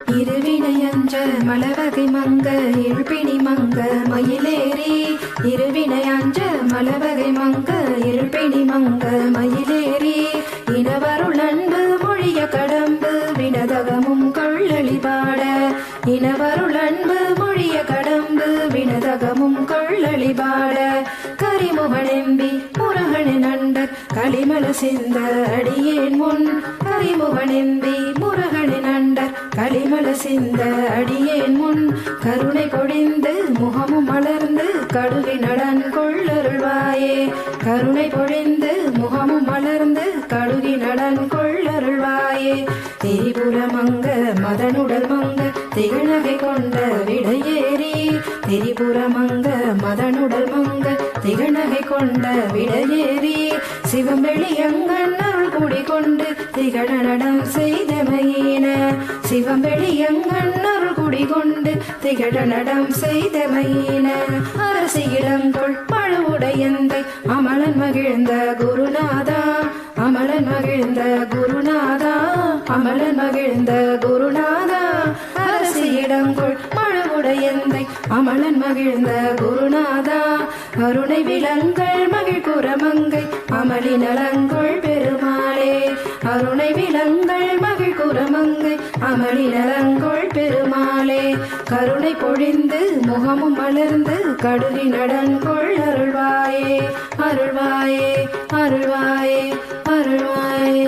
இருவினையஞ்ச மலவகை மங்க இருள்பிணி மங்க மயிலேறி இருவினையஞ்ச மலவகை மங்க இருள்பிணி மங்க மயிலேறி இனவருள் அன்பு மொழிய கடம்பு வினதகமும் கொள்ளளி பாட இனவருள் அன்பு மொழிய கடம்பு வினதகமும் கொள்ளளி பாட கரிமுகனெம்பி முருகனின் அண்டர் களிமல சிந்த அடியேன் முன் கரிமுகனெம்பி முருகனின் அண்டர் களிமல சிந்த அடியேன் முன் கருணை பொழிந்து முகமும் மலர்ந்து கடுகை நடன் கொள்ளருள்வாயே கருணை பொழிந்து முகமும் மலர்ந்து கடுகை நடன் கொள்ளருள்வாயே திரிபுரமங்க மதனுடல் மங்க திகழ்நகை கொண்ட விடையேறி திரிபுரமங்க மதனுடல் மங்க திகழ்நகை கொண்ட விடையேறி சிவம்பெளியங்கண் அருள் கூடி கொண்டு திகழ நடம் செய்தமையின சிவம்பெளியங்கண் அருள் கூடி கொண்டு திகழ நடம் செய்தமையின அரசி இளங்கொள் பழுவுடையந்தை அமலன் மகிழ்ந்த குருநாதா அமலன் மகிழ்ந்த குருநாதா அமலன் மகிழ்ந்த குருநாதா அரசி இடங்கொள் மழவுடையந்தை அமலன் மகிழ்ந்த குருநாதா அருணை விலங்கள் மகிழ் குரமங்கை அமளி நலங்கொள் பெருமாளே அருணை விலங்கள் மகிழ் குரமங்கை அமளி நலங்கொள் பெருமாளே கருணை பொழிந்து முகமும் மலர்ந்து கடுகி நடன்கொள் அருள்வாயே அருள்வாயே அருள்வாயே அருள்வாயே